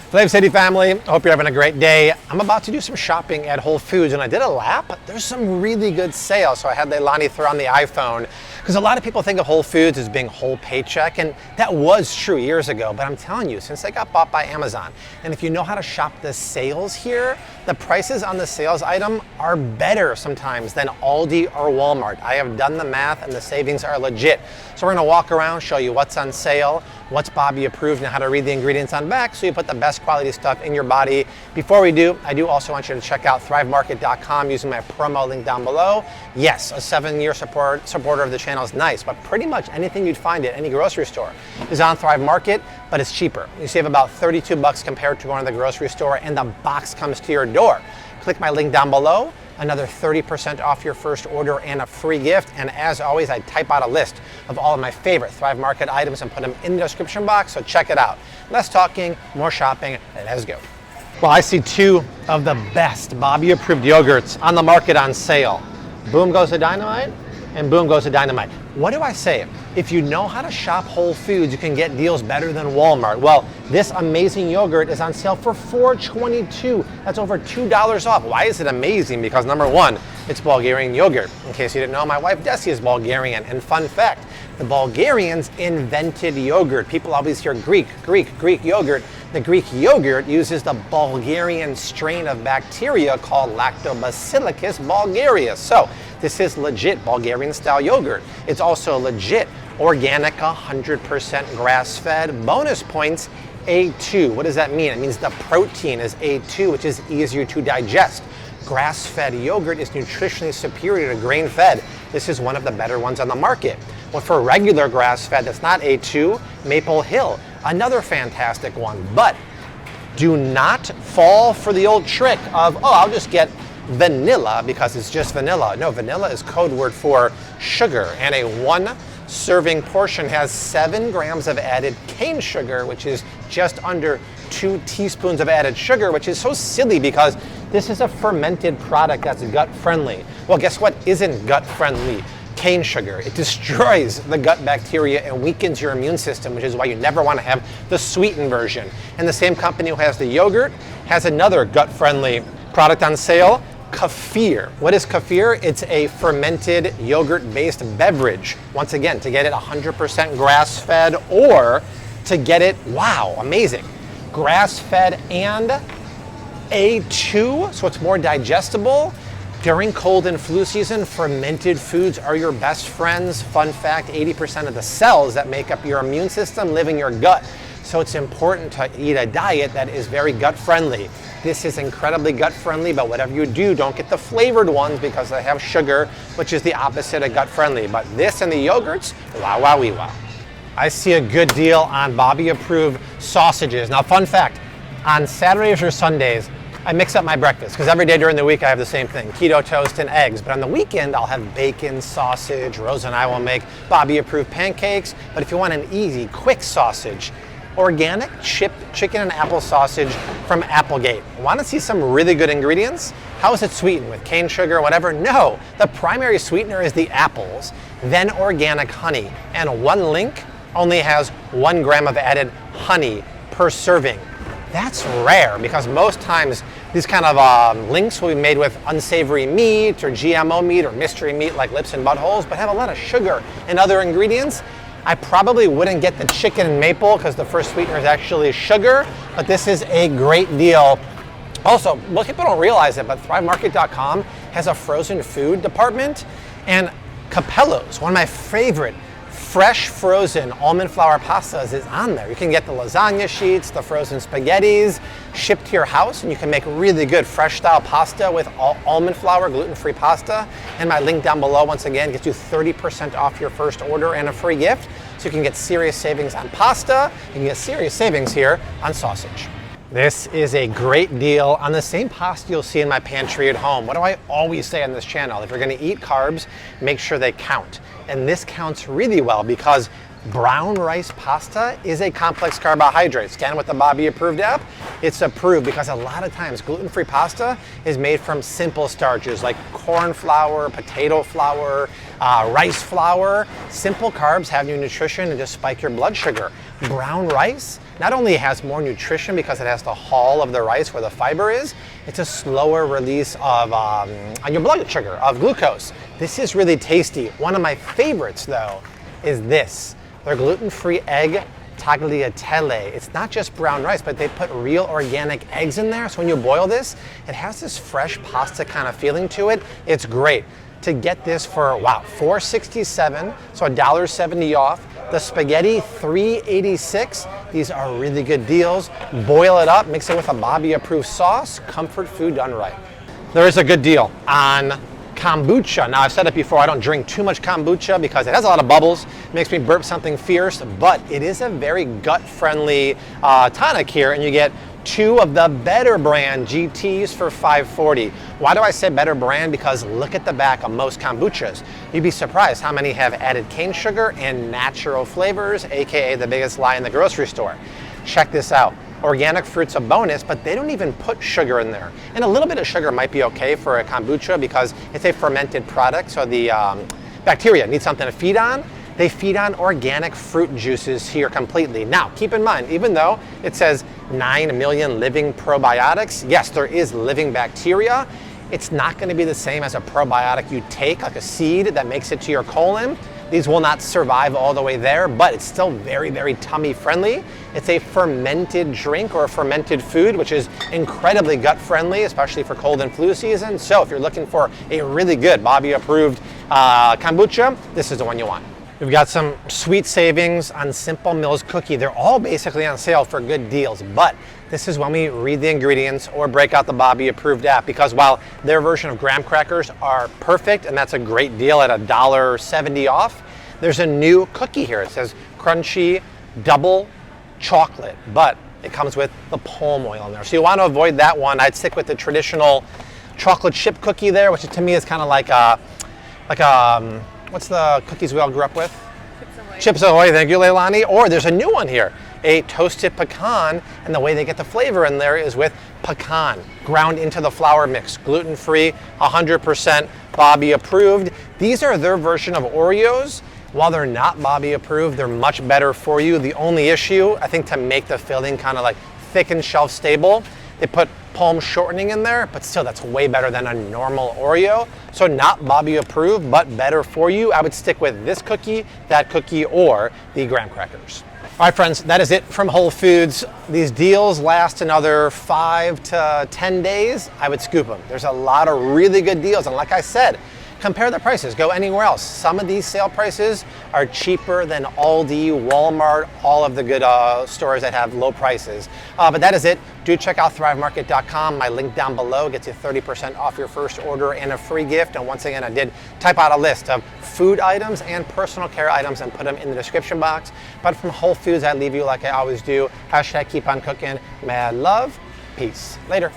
Flave City family, I hope you're having a great day. I'm about to do some shopping at Whole Foods and I did a lap. There's some really good sales, so I had Leilani throw on the iPhone because a lot of people think of Whole Foods as being whole paycheck, and that was true years ago, but I'm telling you, since they got bought by Amazon, and if you know how to shop the sales here, the prices on the sales item are better sometimes than Aldi or Walmart. I have done the math and the savings are legit. So we're gonna walk around, show you what's on sale, what's Bobby approved, and how to read the ingredients on back so you put the best quality stuff in your body. Before we do, I do also want you to check out thrivemarket.com using my promo link down below. Yes, a 7-year supporter of the channel is nice, but pretty much anything you'd find at any grocery store is on Thrive Market, but it's cheaper. You save about 32 bucks compared to going to the grocery store, and the box comes to your door. Click my link down below, another 30% off your first order and a free gift. And as always, I type out a list of all of my favorite Thrive Market items and put them in the description box, so check it out. Less talking, more shopping, let's go. Well, I see 2 of the best Bobby approved yogurts on the market on sale. Boom goes the dynamite, and boom goes the dynamite. What do I say? If you know how to shop Whole Foods, you can get deals better than Walmart. Well, this amazing yogurt is on sale for $4.22. That's over $2 off. Why is it amazing? Because number one, it's Bulgarian yogurt. In case you didn't know, my wife Desi is Bulgarian. And fun fact, the Bulgarians invented yogurt. People always hear Greek yogurt. The Greek yogurt uses the Bulgarian strain of bacteria called Lactobacillus bulgarius. So this is legit Bulgarian style yogurt. It's also legit organic, 100% grass-fed. Bonus points, A2. What does that mean? It means the protein is A2, which is easier to digest. Grass-fed yogurt is nutritionally superior to grain-fed. This is one of the better ones on the market. Well, for regular grass-fed that's not A2, Maple Hill, another fantastic one. But do not fall for the old trick of, oh, I'll just get vanilla because it's just vanilla. No, vanilla is code word for sugar, and a 1 serving portion has 7 grams of added cane sugar, which is just under 2 teaspoons of added sugar, which is so silly because this is a fermented product that's gut friendly. Well, guess what isn't gut friendly? Cane sugar. It destroys the gut bacteria and weakens your immune system, which is why you never want to have the sweetened version. And the same company who has the yogurt has another gut friendly product on sale, Cafir. What is Cafir? It's a fermented yogurt-based beverage. Once again, to get it 100% grass-fed or to get it, wow, amazing, grass-fed and A2, so it's more digestible. During cold and flu season, fermented foods are your best friends. Fun fact, 80% of the cells that make up your immune system live in your gut. So it's important to eat a diet that is very gut friendly. This is incredibly gut friendly, but whatever you do, don't get the flavored ones because they have sugar, which is the opposite of gut friendly. But this and the yogurts, wow, wow, wee, wow. I see a good deal on Bobby approved sausages. Now, fun fact, on Saturdays or Sundays, I mix up my breakfast because every day during the week I have the same thing, keto toast and eggs. But on the weekend, I'll have bacon, sausage. Rose and I will make Bobby approved pancakes. But if you want an easy, quick sausage, organic chicken and apple sausage from Applegate. Want to see some really good ingredients? How is it sweetened? With cane sugar, whatever? No, the primary sweetener is the apples, then organic honey. And one link only has 1 gram of added honey per serving. That's rare because most times these kind of links will be made with unsavory meat or GMO meat or mystery meat like lips and buttholes, but have a lot of sugar and other ingredients. I probably wouldn't get the chicken and maple because the first sweetener is actually sugar, but this is a great deal. Also, most people don't realize it, but thrivemarket.com has a frozen food department, and Cappello's, one of my favorite fresh frozen almond flour pastas, is on there. You can get the lasagna sheets, the frozen spaghettis shipped to your house, and you can make really good fresh style pasta with almond flour, gluten-free pasta. And my link down below, once again, gets you 30% off your first order and a free gift. So you can get serious savings on pasta, you can get serious savings here on sausage. This is a great deal on the same pasta you'll see in my pantry at home. What do I always say on this channel? If you're gonna eat carbs, make sure they count. And this counts really well because brown rice pasta is a complex carbohydrate. Scan with the Bobby approved app. It's approved because a lot of times gluten-free pasta is made from simple starches like corn flour, potato flour, rice flour. Simple carbs have your nutrition and just spike your blood sugar. Brown rice not only has more nutrition because it has the hull of the rice where the fiber is, it's a slower release of on your blood sugar, of glucose. This is really tasty. One of my favorites though is this. Their gluten-free egg tagliatelle. It's not just brown rice, but they put real organic eggs in there. So when you boil this, it has this fresh pasta kind of feeling to it. It's great. To get this for, wow, $4.67, so $1.70 off. The spaghetti, $3.86. These are really good deals. Boil it up, mix it with a Bobby-approved sauce. Comfort food done right. There is a good deal on Kombucha. Now, I've said it before, I don't drink too much kombucha because it has a lot of bubbles, makes me burp something fierce, but it is a very gut-friendly tonic here, and you get 2 of the Better brand GTs for $5.40. Why do I say Better brand? Because look at the back of most kombuchas. You'd be surprised how many have added cane sugar and natural flavors, aka the biggest lie in the grocery store. Check this out. Organic fruit's a bonus, but they don't even put sugar in there. And a little bit of sugar might be okay for a kombucha because it's a fermented product, so the bacteria need something to feed on. They feed on organic fruit juices here completely. Now, keep in mind, even though it says 9 million living probiotics, yes, there is living bacteria. It's not going to be the same as a probiotic you take, like a seed that makes it to your colon. These will not survive all the way there, but it's still very, very tummy friendly. It's a fermented drink or a fermented food, which is incredibly gut friendly, especially for cold and flu season. So if you're looking for a really good Bobby approved kombucha, this is the one you want. We've got some sweet savings on Simple Mills cookie. They're all basically on sale for good deals, but this is when we read the ingredients or break out the Bobby approved app, because while their version of graham crackers are perfect, and that's a great deal at $1.70 off, there's a new cookie here. It says crunchy double chocolate, but it comes with the palm oil in there. So you want to avoid that one. I'd stick with the traditional chocolate chip cookie there, which to me is kind of like a what's the cookies we all grew up with? Chips Ahoy. Chips Ahoy, thank you, Leilani. Or there's a new one here, a toasted pecan, and the way they get the flavor in there is with pecan, ground into the flour mix, gluten-free, 100% Bobby approved. These are their version of Oreos. While they're not Bobby approved, they're much better for you. The only issue, I think, to make the filling kind of like thick and shelf stable, they put palm shortening in there, but still that's way better than a normal Oreo. So not Bobby approved, but better for you. I would stick with this cookie, that cookie, or the graham crackers. All right, friends, that is it from Whole Foods. These deals last another 5 to 10 days. I would scoop them. There's a lot of really good deals, and like I said, compare the prices, go anywhere else. Some of these sale prices are cheaper than Aldi, Walmart, all of the good stores that have low prices. But that is it. Do check out thrivemarket.com. My link down below gets you 30% off your first order and a free gift. And once again, I did type out a list of food items and personal care items and put them in the description box. But from Whole Foods, I leave you like I always do. # keep on cooking. Mad love. Peace. Later.